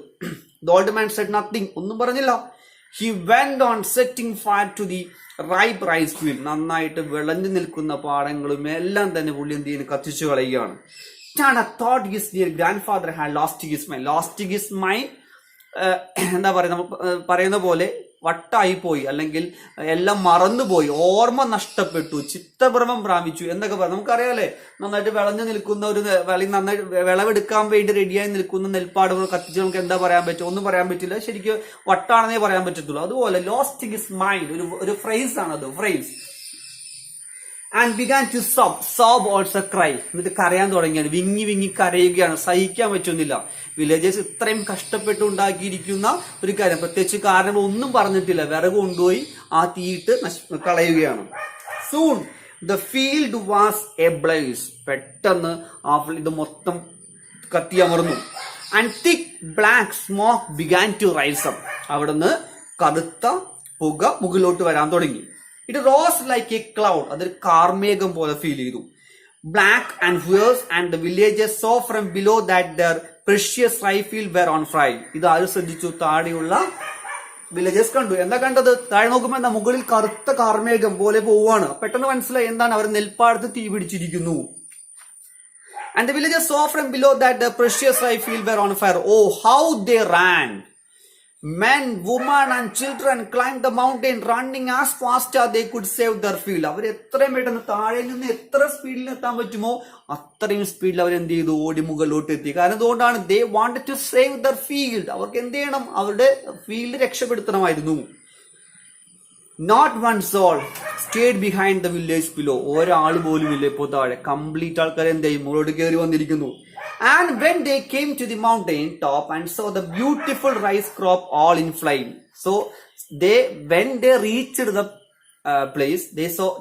Speaker 1: The old man said nothing, ഒന്നും പറഞ്ഞില്ല. He went on setting fire to the ripe rice field. നന്നായിട്ട് വിളഞ്ഞു നിൽക്കുന്ന പാടങ്ങളും എല്ലാം തന്നെ പുള്ളി എന്ത് ചെയ്യുന്നു, കത്തിച്ചു കളയുകയാണ്. Tada thought his dear grandfather had lost his mind. എന്താ പറയുന്ന പോലെ വട്ടായി പോയി, അല്ലെങ്കിൽ എല്ലാം മറന്നുപോയി, ഓർമ്മ നഷ്ടപ്പെട്ടു, ചിത്തഭ്രമം പ്രാപിച്ചു എന്നൊക്കെ പറഞ്ഞു. നമുക്കറിയാലേ, നന്നായിട്ട് വിളഞ്ഞു നിൽക്കുന്ന ഒരു നന്നായിട്ട് വിളവെടുക്കാൻ വേണ്ടി റെഡിയായി നിൽക്കുന്ന നെൽപ്പാടുകൾ കത്തിച്ച് നമുക്ക് എന്താ പറയാൻ പറ്റും, ഒന്നും പറയാൻ പറ്റില്ല. ശരിക്കും വട്ടാണെന്നേ പറയാൻ പറ്റത്തുള്ളൂ. അതുപോലെ ലോസ്റ്റ് ഹിസ് മൈൻഡ്, ഒരു ഫ്രേസ് ആണത്, phrase. And began to sob also cry. എന്നിട്ട് കരയാൻ തുടങ്ങിയാണ്, വിങ്ങി കരയുകയാണ്, സഹിക്കാൻ പറ്റുന്നില്ല. വില്ലേജേഴ്സ് ഇത്രയും കഷ്ടപ്പെട്ട് ഉണ്ടാക്കിയിരിക്കുന്ന ഒരു കാര്യം, പ്രത്യേകിച്ച് കാരണം ഒന്നും പറഞ്ഞിട്ടില്ല, വിറക് കൊണ്ടുപോയി ആ തീയിട്ട് കളയുകയാണ്. Soon the field was ablaze. പെട്ടെന്ന് ഇത് മൊത്തം കത്തിയമർന്നു. And thick black smoke began to rise up. അവിടുന്ന് കറുത്ത പുക മുകളിലോട്ട് വരാൻ തുടങ്ങി. It rose like a cloud. അതൊരു കാർമേഘം പോലെ ഫീൽ ചെയ്തു. Black and fierce and the villages saw from below that their precious rye field were on fire. ഇത് ആര് ശ്രദ്ധിച്ചു? താഴെയുള്ള വില്ലേജസ് കണ്ടു. എന്താ കണ്ടത്? താഴെ നോക്കുമ്പോ എന്താ, മുകളിൽ കറുത്ത കാർമേഘം പോലെ പോവാണ്. പെട്ടെന്ന് മനസ്സിലായി എന്താണ്, അവർ നെൽപ്പാടത്ത് തീ പിടിച്ചിരിക്കുന്നു. And the villagers saw from below that the precious rye field were on fire. Oh, how they ran! Men, women and children climbed the mountain, running as fast as they could save their field. അവർ എത്രയും പെട്ടെന്ന് താഴെ നിന്ന് എത്ര സ്പീഡിൽ എത്താൻ പറ്റുമോ അത്രയും സ്പീഡിൽ അവർ എന്ത് ചെയ്തു, ഓടി മുകളിലോട്ട് എത്തി. കാരണം അതുകൊണ്ടാണ് they wanted to save their field. അവർക്ക് എന്ത് ചെയ്യണം, അവരുടെ field രക്ഷപ്പെടുത്തണമായിരുന്നു. Not one soul stayed behind the village below. ഒരാൾ പോലും ഇല്ല ഇപ്പോൾ താഴെ. കംപ്ലീറ്റ് ആൾക്കാർ എന്ത് ചെയ്യും, മുകളിലോട്ട് കയറി വന്നിരിക്കുന്നു. And when they came to the mountain top and saw the beautiful rice crop all in flame. So when they reached the place,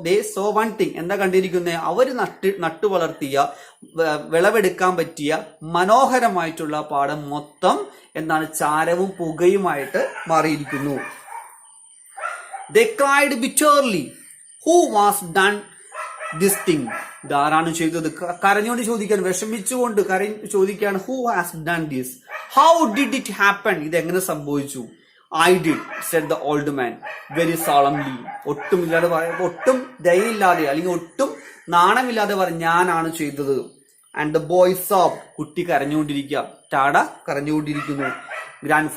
Speaker 1: they saw one thing. എന്താ കണ്ടിരിക്കുന്നത്? അവര് നട്ടു വളർത്തിയ വിളവെടുക്കാൻ പറ്റിയ മനോഹരമായിട്ടുള്ള പാടം മൊത്തം എന്താണ്, ചാരവും പുകയുമായിട്ട് മാറിയിരിക്കുന്നു. They cried bitterly, who was done this thing? ഇതാരാണ് ചെയ്തത്? കരഞ്ഞുകൊണ്ട് ചോദിക്കാൻ, വിഷമിച്ചുകൊണ്ട് ചോദിക്കുകയാണ്, who has done this? How did it happen? ഇതെങ്ങനെ സംഭവിച്ചു? I did, said the old man very solemnly. ഒട്ടും ദയയില്ലാതെ അല്ലെങ്കിൽ ഒട്ടും നാണമില്ലാതെ പറഞ്ഞു, ഞാനാണ് ചെയ്തത്. And the boy sobbed. കുട്ടി കരഞ്ഞുകൊണ്ടിരിക്കുക, ടാഡ കരഞ്ഞുകൊണ്ടിരിക്കുന്നു. Grand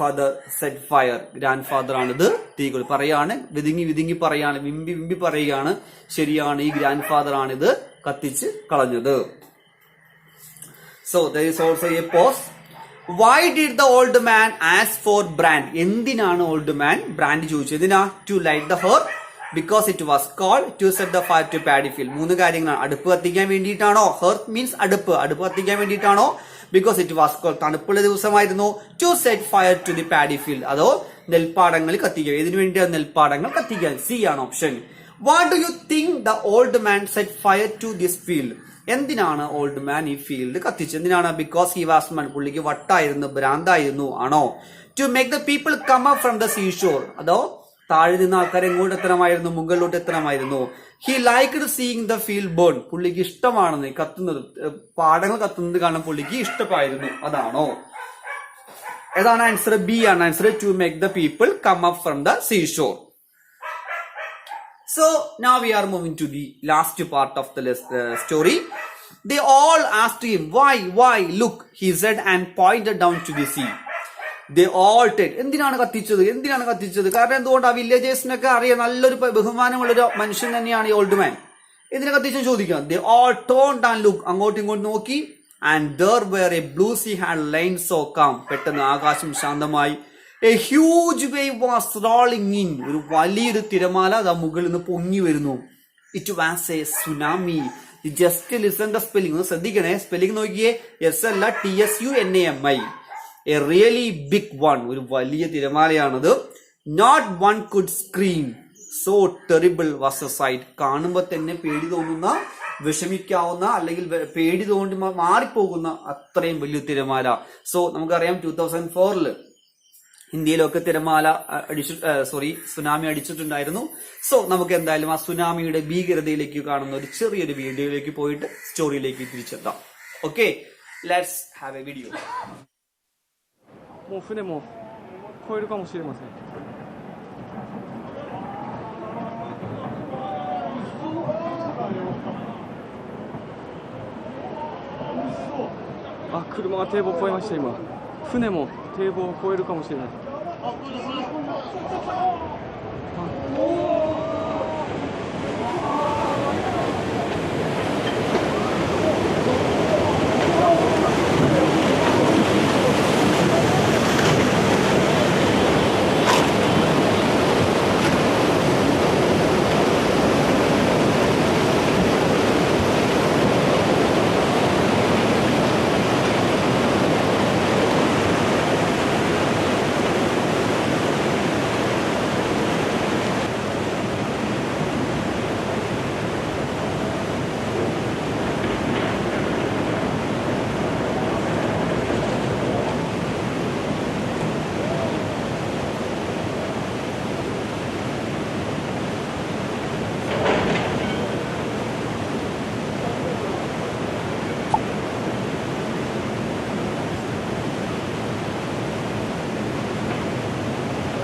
Speaker 1: set fire. Grandfather ആണിത് തീകൾ പറയാണ്, വിതുങ്ങി പറയാണ്, വിമ്പി പറയുകയാണ്, ശരിയാണ്, ഈ ഗ്രാൻഡ് ഫാദർ ആണിത് കത്തിച്ച് കളഞ്ഞത്. So there is also a pause. Why did the old man ask for brand? എന്തിനാണ് old man brand ചോദിച്ചത്? എന്തിനാ? To light the hearth, because it was called to set the fire to paddy field. മൂന്ന് കാര്യങ്ങളാണ്. അടുപ്പ് കത്തിക്കാൻ വേണ്ടിയിട്ടാണോ? Hearth means അടുപ്പ് കത്തിക്കാൻ വേണ്ടിയിട്ടാണോ? ബിക്കോസ് ഇറ്റ് വാസ് കോൾഡ്, തണുപ്പുള്ള ദിവസമായിരുന്നു. To set fire to the paddy field, അതോ നെൽപ്പാടങ്ങൾ കത്തിക്കുക. ഇതിനു വേണ്ടിയാണ് നെൽപ്പാടങ്ങൾ കത്തിക്കാൻ. സി ആണ് option. What do you think the old man set fire to this field? എന്തിനാണ് ഓൾഡ് മാൻ ഈ ഫീൽഡ് കത്തിച്ചത്? എന്തിനാണ്? ബിക്കോസ് ഹി വാസ് മൻ, പുള്ളിക്ക് വട്ടായിരുന്നു, ഭ്രാന്തായിരുന്നു ആണോ? To make the people come up from the seashore, അതോ താഴെ നിന്ന് ആൾക്കാരെ എങ്ങോട്ട് എത്തണമായിരുന്നു? മുകളിലോട്ട് എത്തണമായിരുന്നു. He liked seeing the field burn, പുള്ളിക്ക് ഇഷ്ടമാണെന്ന് കത്തുന്നത്, പാടങ്ങൾ കത്തുന്നത് കാണാൻ പുള്ളിക്ക് ഇഷ്ടമായിരുന്നു, അതാണോ? ഏതാണ് ആൻസർ? ബി ആണ് answer. To make the people come up from the seashore. So now we are moving to the last part of the story. They all asked him, why, look, he said, and pointed down to the sea. They all did. എന്തിനാണ് കത്തിച്ചത്? കാരണം എന്തുകൊണ്ട്? ആ വില്ലേജേഴ്സിനൊക്കെ അറിയാം, നല്ലൊരു ബഹുമാനമുള്ളൊരു മനുഷ്യൻ തന്നെയാണ് ഈ old man. എന്തിനെ കത്തിച്ചു ചോദിക്കാം. They all turned and looked, അങ്ങോട്ടും ഇങ്ങോട്ടും നോക്കി. And there were a blue sea had lain so calm. പെട്ടെന്ന് ആകാശം ശാന്തമായി. A huge wave was rolling in. ഒരു വലിയൊരു തിരമാല അതാ മുകളിൽ നിന്ന് പൊങ്ങി വരുന്നു. It was a tsunami. Just listen the spelling. ഒന്ന് ശ്രദ്ധിക്കണേ, സ്പെല്ലിംഗ് നോക്കിയേ. എസ് അല്ല, TSUNAMI. A really big one. ഒരു വലിയ തിരമാലയാണത്. Not one could scream. So terrible was the sight. കാണുമ്പോൾ തന്നെ പേടി തോന്നുന്ന, വിഷമിക്കാവുന്ന, അല്ലെങ്കിൽ പേടി തോന്നി മാറിപ്പോകുന്ന അത്രയും വലിയ തിരമാല. സോ നമുക്കറിയാം 2004 ഇന്ത്യയിലൊക്കെ തിരമാല സുനാമി അടിച്ചിട്ടുണ്ടായിരുന്നു. സോ നമുക്ക് എന്തായാലും ആ സുനാമിയുടെ ഭീകരതയിലേക്ക് കാണുന്ന ഒരു ചെറിയൊരു വീഡിയോയിലേക്ക് പോയിട്ട് സ്റ്റോറിയിലേക്ക് തിരിച്ചെത്താം. Okay, let's have a video.
Speaker 2: もう船も越えるかもしれません。あ、車が堤防を越えました。今船も堤防を越えるかもしれない。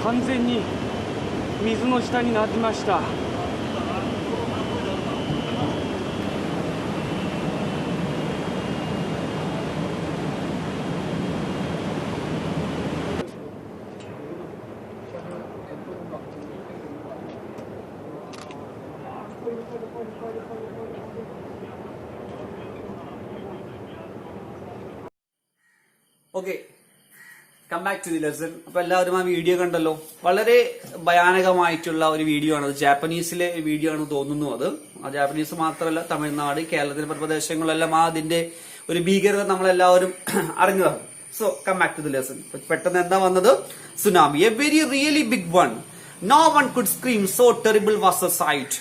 Speaker 2: 完全に水の下になりました。
Speaker 1: ഓക്കെ, come back to the lesson. അപ്പൊ എല്ലാവരും ആ വീഡിയോ കണ്ടല്ലോ. വളരെ ഭയാനകമായിട്ടുള്ള ഒരു വീഡിയോ ആണ്. അത് ജാപ്പനീസിലെ വീഡിയോ ആണെന്ന് തോന്നുന്നു. അത് ആ ജാപ്പനീസ് മാത്രമല്ല, തമിഴ്നാട്, കേരളത്തിലെ പല പ്രദേശങ്ങളിലെല്ലാം അതിന്റെ ഒരു ഭീകരത നമ്മളെല്ലാവരും അറിഞ്ഞതാണ്. So come back to the lesson. പെട്ടെന്ന് എന്താ വന്നത്? Tsunami, a very really big one. No one could scream, so terrible was a sight.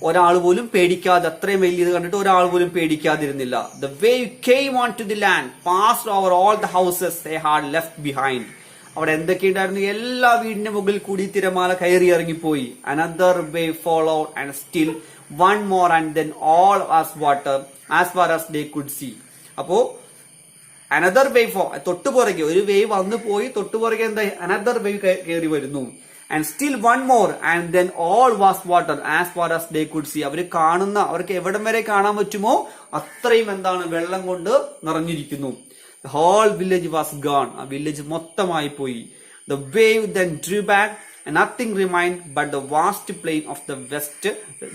Speaker 1: ഒരാൾ പോലും പേടിക്കാതെ, അത്രയും വലിയത് കണ്ടിട്ട് ഒരാൾ പോലും പേടിക്കാതിരുന്നില്ല. The wave came on to the land, passed over all the houses they had left behind. അവിടെ എന്തൊക്കെയുണ്ടായിരുന്നു? എല്ലാ വീടിന്റെ മുകളിൽ കൂടി തിരമാല കയറി ഇറങ്ങിപ്പോയി. Another wave followed and still one more and then all was water as far as they could see. അപ്പോ അനദർ വേവ്, തൊട്ടുപുറകെ ഒരു വേവ് വന്നു പോയി, തൊട്ടുപുറകെ എന്താ? അനദർ വേവ് കയറി വരുന്നു. And still one more and then all was water as far as they could see. അവര് കാണുന്ന, അവർക്ക് എവിടം വരെ കാണാൻ പറ്റുമോ അത്രയും എന്താണ്? വെള്ളം കൊണ്ട് നിറഞ്ഞിരിക്കുന്നു. The whole village was gone. ആ വില്ലേജ് മൊത്തമായി പോയി. The wave then drew back and nothing remained but the vast plain of the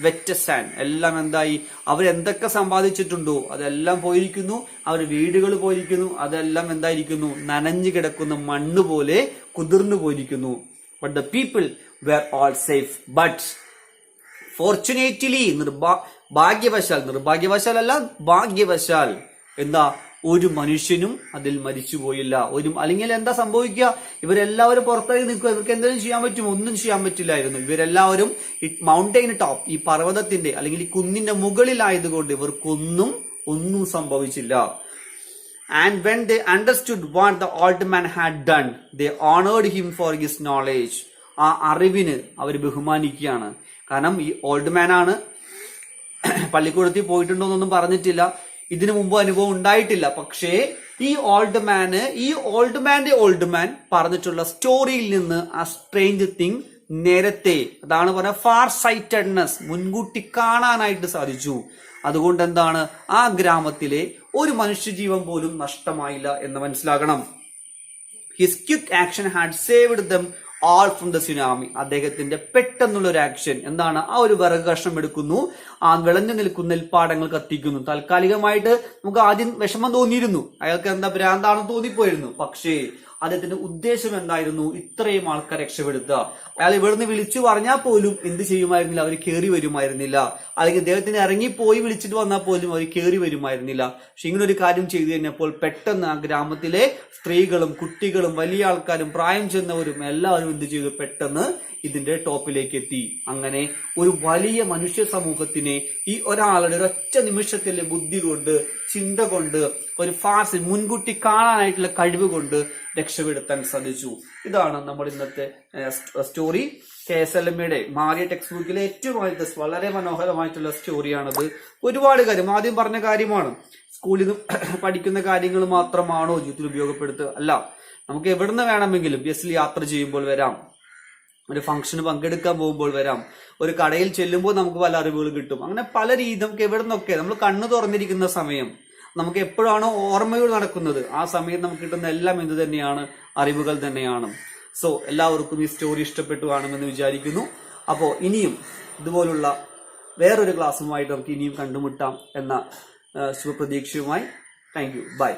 Speaker 1: wet sand. എല്ലാം എന്തായി? അവരെന്തൊക്കെ സമ്പാദിച്ചിട്ടുണ്ടോ അതെല്ലാം പോയിരിക്കുന്നു. അവർ വീടുകൾ പോയിരിക്കുന്നു. അതെല്ലാം എന്തായിരിക്കുന്നു? നനഞ്ഞു കിടക്കുന്ന മണ്ണ് പോലെ കുതിർന്നു പോയിരിക്കുന്നു. But the people were all safe. But fortunately, ഭാഗ്യവശാൽ, നിർഭാഗ്യവശാൽ അല്ല, ഭാഗ്യവശാൽ എന്താ? ഒരു മനുഷ്യനും അതിൽ മരിച്ചുപോയില്ല. അല്ലെങ്കിൽ എന്താ സംഭവിക്കുക? ഇവരെല്ലാവരും പുറത്തേക്ക് നിൽക്കുക. ഇവർക്ക് എന്തെങ്കിലും ചെയ്യാൻ പറ്റുമോ? ഒന്നും ചെയ്യാൻ പറ്റില്ലായിരുന്നു. ഇവരെല്ലാവരും മൗണ്ടെയിൻ ടോപ്പ്, ഈ പർവ്വതത്തിന്റെ അല്ലെങ്കിൽ ഈ കുന്നിന്റെ മുകളിലായതുകൊണ്ട് ഇവർക്കൊന്നും സംഭവിച്ചില്ല. And when they understood what the old man had done, they honored him for his knowledge. ആ അറിവിന് അവർ ബഹുമാനിക്കുകയാണ്. കാരണം ഈ ഓൾഡ് മാൻ ആണ്, പള്ളിക്കൂടത്തിൽ പോയിട്ടുണ്ടോന്നൊന്നും പറഞ്ഞിട്ടില്ല, ഇതിനു മുമ്പ് അനുഭവം ഉണ്ടായിട്ടില്ല. പക്ഷേ ഈ ഓൾഡ് മാൻ പറഞ്ഞിട്ടുള്ള സ്റ്റോറിയിൽ നിന്ന് ആ സ്ട്രേഞ്ച് തിങ് നേരത്തെ, അതാണ് പറഞ്ഞ ഫാർ സൈറ്റഡ്നെസ്, മുൻകൂട്ടി കാണാനായിട്ട് സാധിച്ചു. അതുകൊണ്ട് എന്താണ്, ആ ഗ്രാമത്തിലെ ഒരു മനുഷ്യജീവൻ പോലും നഷ്ടമായില്ല എന്ന് മനസ്സിലാക്കണം. His quick action had saved dum all from the tsunami. അദ്ദേഹത്തിന്റെ പെട്ടെന്നുള്ള ഒരു ആക്ഷൻ എന്താണ്? ആ ഒരു വിറക് കഷ്ണം എടുക്കുന്നു, ആ വിളഞ്ഞു നിൽക്കുന്ന നെൽപ്പാടങ്ങൾ കത്തിക്കുന്നു. താൽക്കാലികമായിട്ട് നമുക്ക് ആദ്യം വിഷമം തോന്നിയിരുന്നു, അയാൾക്ക് എന്താ ഭ്രാന്താണെന്ന് തോന്നിപ്പോയിരുന്നു. പക്ഷേ അദ്ദേഹത്തിന്റെ ഉദ്ദേശം എന്തായിരുന്നു? ഇത്രയും ആൾക്കാരെ രക്ഷപ്പെടുത്തുക. അയാൾ ഇവിടുന്ന് വിളിച്ചു പറഞ്ഞാൽ പോലും എന്ത് ചെയ്യുമായിരുന്നില്ല? അവർ കയറി വരുമായിരുന്നില്ല. അല്ലെങ്കിൽ അദ്ദേഹത്തിന് ഇറങ്ങിപ്പോയി വിളിച്ചിട്ട് വന്നാൽ പോലും അവർ കയറി വരുമായിരുന്നില്ല. പക്ഷെ ഇങ്ങനെ ഒരു കാര്യം ചെയ്തു കഴിഞ്ഞപ്പോൾ പെട്ടെന്ന് ആ ഗ്രാമത്തിലെ സ്ത്രീകളും കുട്ടികളും വലിയ ആൾക്കാരും പ്രായം ചെന്നവരും എല്ലാവരും എന്ത് ചെയ്തു? പെട്ടെന്ന് ഇതിന്റെ ടോപ്പിലേക്ക് എത്തി. അങ്ങനെ ഒരു വലിയ മനുഷ്യ സമൂഹത്തിനെ ഈ ഒരാളുടെ ഒരൊറ്റ നിമിഷത്തിലെ ബുദ്ധി കൊണ്ട്, ചിന്ത കൊണ്ട്, ഒരു ഫാസ്റ്റ് മുൻകൂട്ടി കാണാനായിട്ടുള്ള കഴിവ് കൊണ്ട് രക്ഷപ്പെടുത്താൻ സാധിച്ചു. ഇതാണ് നമ്മൾ ഇന്നത്തെ സ്റ്റോറി. KSLMയുടെ മാറിയ ടെക്സ്റ്റ് ബുക്കിലെ ഏറ്റവും ആദ്യത്തെ വളരെ മനോഹരമായിട്ടുള്ള സ്റ്റോറിയാണത്. ഒരുപാട് കാര്യം ആദ്യം പറഞ്ഞ കാര്യമാണ്. സ്കൂളിൽ നിന്ന് പഠിക്കുന്ന കാര്യങ്ങൾ മാത്രമാണോ ജീവിതത്തിൽ ഉപയോഗപ്പെടുത്തുക? അല്ല, നമുക്ക് എവിടുന്ന് വേണമെങ്കിലും ബസ്സിൽ യാത്ര ചെയ്യുമ്പോൾ വരാം, ഒരു ഫംഗ്ഷന് പങ്കെടുക്കാൻ പോകുമ്പോൾ വരാം, ഒരു കടയിൽ ചെല്ലുമ്പോൾ നമുക്ക് പല അറിവുകൾ കിട്ടും. അങ്ങനെ പല രീതി നമുക്ക് എവിടെ നിന്നൊക്കെ നമ്മൾ കണ്ണ് തുറന്നിരിക്കുന്ന സമയം, നമുക്ക് എപ്പോഴാണോ ഓർമ്മകൾ നടക്കുന്നത് ആ സമയം നമുക്ക് കിട്ടുന്ന എല്ലാം എന്ത് തന്നെയാണ്? അറിവുകൾ തന്നെയാണ്. സോ എല്ലാവർക്കും ഈ സ്റ്റോറി ഇഷ്ടപ്പെട്ടു കാണുമെന്ന് വിചാരിക്കുന്നു. അപ്പോൾ ഇനിയും ഇതുപോലുള്ള വേറൊരു ക്ലാസ്സുമായിട്ട് നമുക്ക് ഇനിയും കണ്ടുമുട്ടാം എന്ന ശുഭപ്രതീക്ഷയുമായി താങ്ക് യു. ബൈ.